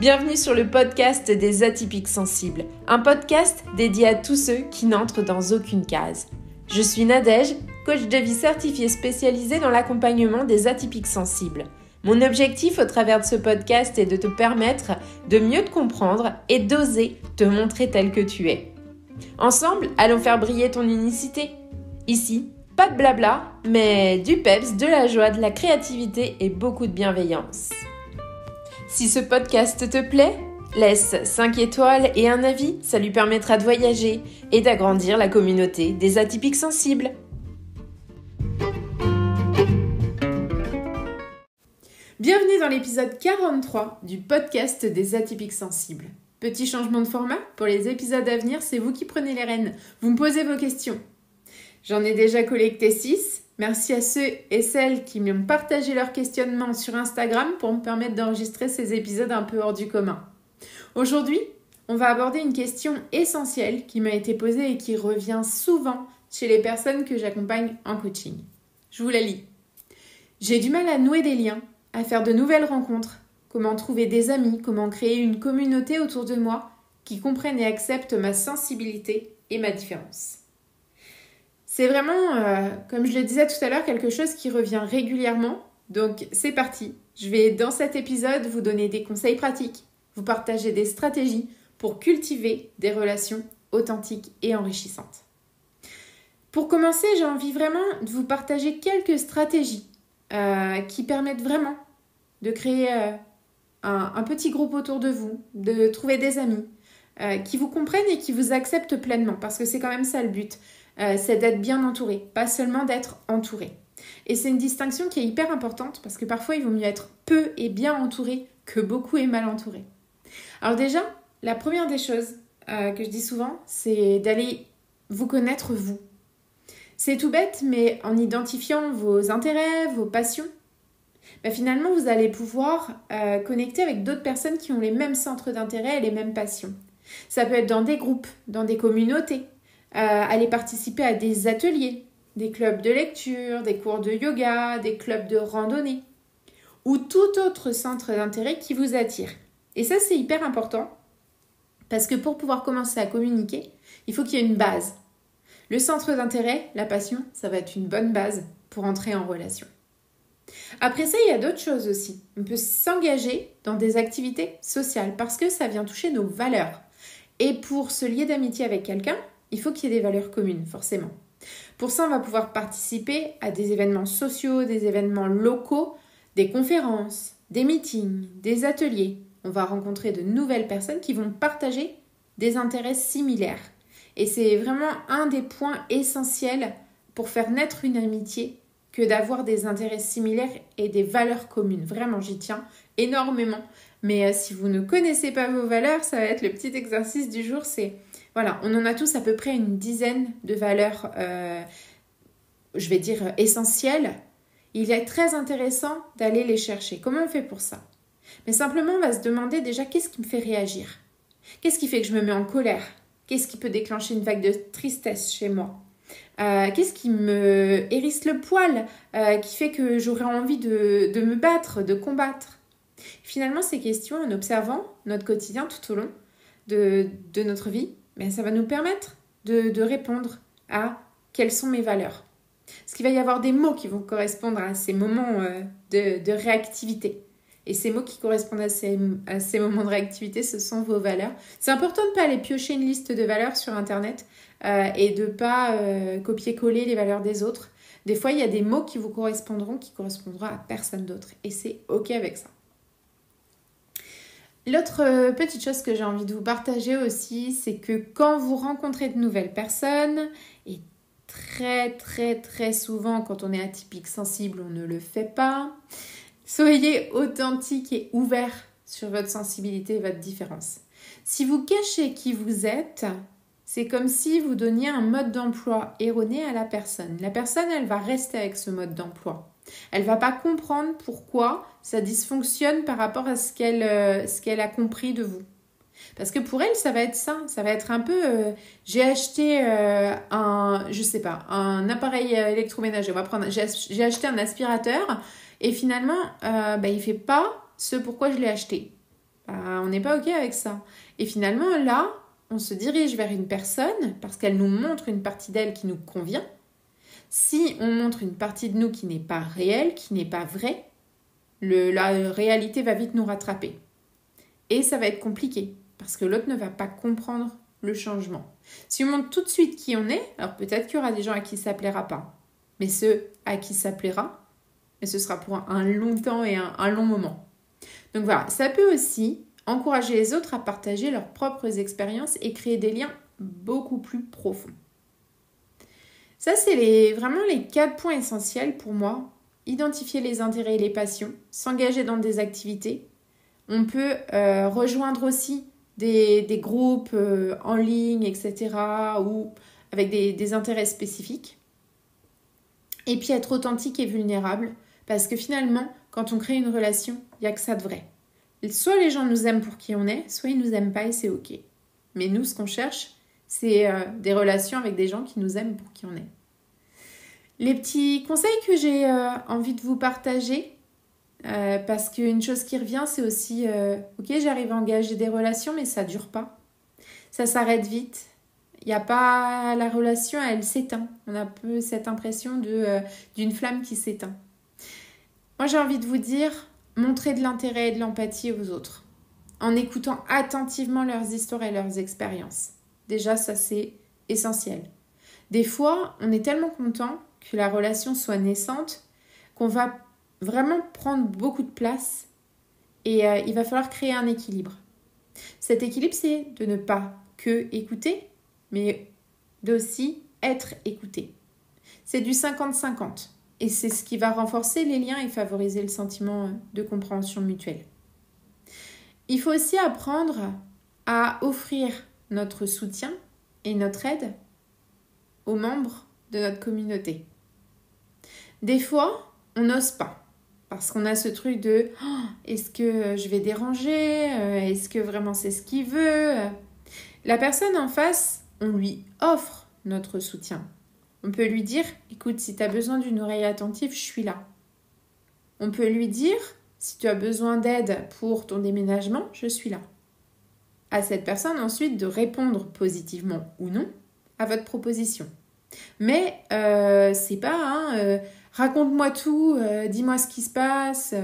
Bienvenue sur le podcast des atypiques sensibles, un podcast dédié à tous ceux qui n'entrent dans aucune case. Je suis Nadège, coach de vie certifiée spécialisée dans l'accompagnement des atypiques sensibles. Mon objectif au travers de ce podcast est de te permettre de mieux te comprendre et d'oser te montrer tel que tu es. Ensemble, allons faire briller ton unicité. Ici, pas de blabla, mais du peps, de la joie, de la créativité et beaucoup de bienveillance. Si ce podcast te plaît, laisse 5 étoiles et un avis, ça lui permettra de voyager et d'agrandir la communauté des atypiques sensibles. Bienvenue dans l'épisode 43 du podcast des atypiques sensibles. Petit changement de format, pour les épisodes à venir, c'est vous qui prenez les rênes. Vous me posez vos questions. J'en ai déjà collecté 6. Merci à ceux et celles qui m'ont partagé leurs questionnements sur Instagram pour me permettre d'enregistrer ces épisodes un peu hors du commun. Aujourd'hui, on va aborder une question essentielle qui m'a été posée et qui revient souvent chez les personnes que j'accompagne en coaching. Je vous la lis. J'ai du mal à nouer des liens, à faire de nouvelles rencontres, comment trouver des amis, comment créer une communauté autour de moi qui comprennent et acceptent ma sensibilité et ma différence. C'est vraiment, comme je le disais tout à l'heure, quelque chose qui revient régulièrement. Donc c'est parti. Je vais dans cet épisode vous donner des conseils pratiques, vous partager des stratégies pour cultiver des relations authentiques et enrichissantes. Pour commencer, j'ai envie vraiment de vous partager quelques stratégies qui permettent vraiment de créer un petit groupe autour de vous, de trouver des amis qui vous comprennent et qui vous acceptent pleinement, parce que c'est quand même ça le but. C'est d'être bien entouré, pas seulement d'être entouré. Et c'est une distinction qui est hyper importante parce que parfois il vaut mieux être peu et bien entouré que beaucoup et mal entouré. Alors déjà, la première des choses que je dis souvent, c'est d'aller vous connaître vous. C'est tout bête, mais en identifiant vos intérêts, vos passions, finalement vous allez pouvoir connecter avec d'autres personnes qui ont les mêmes centres d'intérêt et les mêmes passions. Ça peut être dans des groupes, dans des communautés. Aller participer à des ateliers, des clubs de lecture, des cours de yoga, des clubs de randonnée ou tout autre centre d'intérêt qui vous attire. Et ça, c'est hyper important parce que pour pouvoir commencer à communiquer, il faut qu'il y ait une base. Le centre d'intérêt, la passion, ça va être une bonne base pour entrer en relation. Après ça, il y a d'autres choses aussi. On peut s'engager dans des activités sociales parce que ça vient toucher nos valeurs. Et pour se lier d'amitié avec quelqu'un, il faut qu'il y ait des valeurs communes, forcément. Pour ça, on va pouvoir participer à des événements sociaux, des événements locaux, des conférences, des meetings, des ateliers. On va rencontrer de nouvelles personnes qui vont partager des intérêts similaires. Et c'est vraiment un des points essentiels pour faire naître une amitié que d'avoir des intérêts similaires et des valeurs communes. Vraiment, j'y tiens énormément. Mais si vous ne connaissez pas vos valeurs, ça va être le petit exercice du jour, c'est... Voilà, on en a tous à peu près une dizaine de valeurs, je vais dire, essentielles. Il est très intéressant d'aller les chercher. Comment on fait pour ça ? Mais simplement, on va se demander déjà qu'est-ce qui me fait réagir ? Qu'est-ce qui fait que je me mets en colère ? Qu'est-ce qui peut déclencher une vague de tristesse chez moi ? Qu'est-ce qui me hérisse le poil ? Qui fait que j'aurais envie de me battre, de combattre ? Finalement, ces questions, en observant notre quotidien tout au long de notre vie, ça va nous permettre de répondre à quelles sont mes valeurs. Parce qu'il va y avoir des mots qui vont correspondre à ces moments de réactivité. Et ces mots qui correspondent à ces moments de réactivité, ce sont vos valeurs. C'est important de ne pas aller piocher une liste de valeurs sur Internet et de ne pas copier-coller les valeurs des autres. Des fois, il y a des mots qui vous correspondront, qui correspondront à personne d'autre. Et c'est OK avec ça. L'autre petite chose que j'ai envie de vous partager aussi, c'est que quand vous rencontrez de nouvelles personnes, et très très très souvent quand on est atypique sensible, on ne le fait pas, soyez authentique et ouvert sur votre sensibilité et votre différence. Si vous cachez qui vous êtes, c'est comme si vous donniez un mode d'emploi erroné à la personne. La personne, elle va rester avec ce mode d'emploi. Elle ne va pas comprendre pourquoi ça dysfonctionne par rapport à ce qu'elle a compris de vous. Parce que pour elle, ça va être ça. Ça va être un peu... j'ai acheté un appareil électroménager. J'ai acheté un aspirateur et finalement, il ne fait pas ce pourquoi je l'ai acheté. On n'est pas OK avec ça. Et finalement, là, on se dirige vers une personne parce qu'elle nous montre une partie d'elle qui nous convient. Si on montre une partie de nous qui n'est pas réelle, qui n'est pas vraie, la réalité va vite nous rattraper. Et ça va être compliqué parce que l'autre ne va pas comprendre le changement. Si on montre tout de suite qui on est, alors peut-être qu'il y aura des gens à qui ça plaira pas. Mais ceux à qui ça plaira, et ce sera pour un long temps et un long moment. Donc voilà, ça peut aussi encourager les autres à partager leurs propres expériences et créer des liens beaucoup plus profonds. Ça, c'est vraiment les 4 points essentiels pour moi. Identifier les intérêts et les passions, s'engager dans des activités. On peut rejoindre aussi des groupes en ligne, etc. ou avec des intérêts spécifiques. Et puis être authentique et vulnérable. Parce que finalement, quand on crée une relation, il n'y a que ça de vrai. Soit les gens nous aiment pour qui on est, soit ils ne nous aiment pas et c'est OK. Mais nous, ce qu'on cherche, c'est des relations avec des gens qui nous aiment pour qui on est. Les petits conseils que j'ai envie de vous partager, parce qu'une chose qui revient, c'est aussi, OK, j'arrive à engager des relations, mais ça ne dure pas. Ça s'arrête vite. Il n'y a pas... La relation, elle s'éteint. On a un peu cette impression d'une flamme qui s'éteint. Moi, j'ai envie de vous dire, montrez de l'intérêt et de l'empathie aux autres, en écoutant attentivement leurs histoires et leurs expériences. Déjà, ça, c'est essentiel. Des fois, on est tellement content que la relation soit naissante qu'on va vraiment prendre beaucoup de place et il va falloir créer un équilibre. Cet équilibre, c'est de ne pas que écouter, mais d'aussi être écouté. C'est du 50-50. Et c'est ce qui va renforcer les liens et favoriser le sentiment de compréhension mutuelle. Il faut aussi apprendre à offrir notre soutien et notre aide aux membres de notre communauté. Des fois, on n'ose pas parce qu'on a ce truc de « est-ce que je vais déranger ? Est-ce que vraiment c'est ce qu'il veut ?» La personne en face, on lui offre notre soutien. On peut lui dire « écoute, si tu as besoin d'une oreille attentive, je suis là. » On peut lui dire « si tu as besoin d'aide pour ton déménagement, je suis là. » À cette personne ensuite de répondre positivement ou non à votre proposition. Mais c'est pas raconte-moi tout, dis-moi ce qui se passe.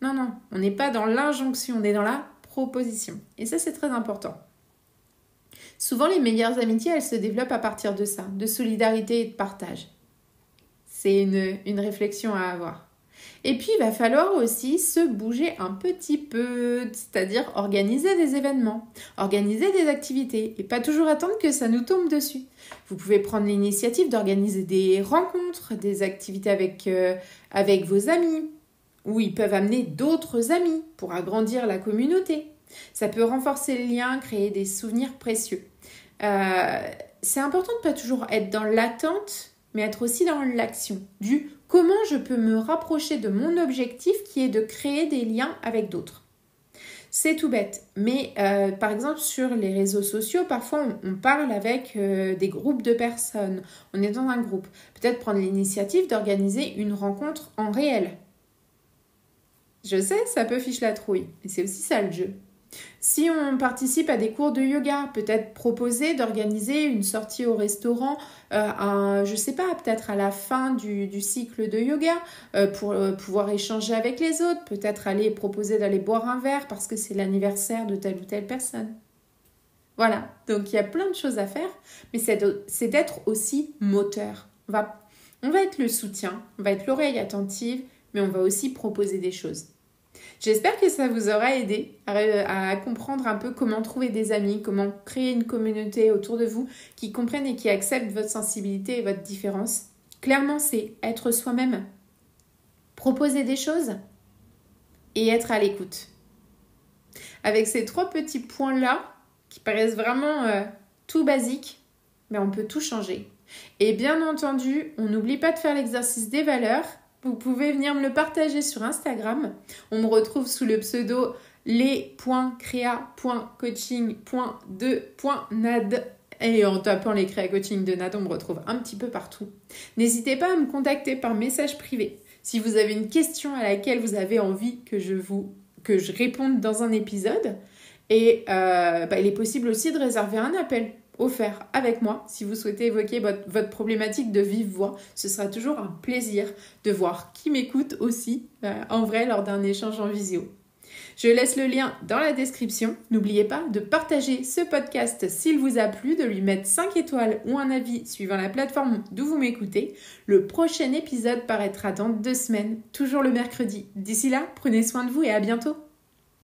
Non, on n'est pas dans l'injonction, on est dans la proposition. Et ça, c'est très important. Souvent, les meilleures amitiés, elles se développent à partir de ça, de solidarité et de partage. C'est une réflexion à avoir. Et puis, il va falloir aussi se bouger un petit peu, c'est-à-dire organiser des événements, organiser des activités et pas toujours attendre que ça nous tombe dessus. Vous pouvez prendre l'initiative d'organiser des rencontres, des activités avec vos amis, où ils peuvent amener d'autres amis pour agrandir la communauté. Ça peut renforcer les liens, créer des souvenirs précieux. C'est important de ne pas toujours être dans l'attente, mais être aussi dans l'action. Du comment je peux me rapprocher de mon objectif qui est de créer des liens avec d'autres. C'est tout bête, mais par exemple sur les réseaux sociaux, parfois on parle avec des groupes de personnes. On est dans un groupe. Peut-être prendre l'initiative d'organiser une rencontre en réel. Je sais, ça peut fiche la trouille, mais c'est aussi ça le jeu. Si on participe à des cours de yoga, peut-être proposer d'organiser une sortie au restaurant, je sais pas, peut-être à la fin du cycle de yoga, pour pouvoir échanger avec les autres, peut-être proposer d'aller boire un verre parce que c'est l'anniversaire de telle ou telle personne. Voilà, donc il y a plein de choses à faire, mais c'est d'être aussi moteur. On va être le soutien, on va être l'oreille attentive, mais on va aussi proposer des choses. J'espère que ça vous aura aidé à comprendre un peu comment trouver des amis, comment créer une communauté autour de vous qui comprennent et qui acceptent votre sensibilité et votre différence. Clairement, c'est être soi-même, proposer des choses et être à l'écoute. Avec ces 3 petits points-là, qui paraissent vraiment tout basiques, mais on peut tout changer. Et bien entendu, on n'oublie pas de faire l'exercice des valeurs. Vous pouvez venir me le partager sur Instagram. On me retrouve sous le pseudo les.créa.coaching.2.nad. Et en tapant les créa coaching de Nad, on me retrouve un petit peu partout. N'hésitez pas à me contacter par message privé. Si vous avez une question à laquelle vous avez envie que je réponde dans un épisode. Et il est possible aussi de réserver un appel offert avec moi si vous souhaitez évoquer votre problématique de vive voix. Ce sera toujours un plaisir de voir qui m'écoute aussi en vrai lors d'un échange en visio. Je laisse le lien dans la description. N'oubliez pas de partager ce podcast s'il vous a plu, de lui mettre 5 étoiles ou un avis suivant la plateforme d'où vous m'écoutez. Le prochain épisode paraîtra dans 2 semaines, toujours le mercredi. D'ici là, prenez soin de vous et à bientôt.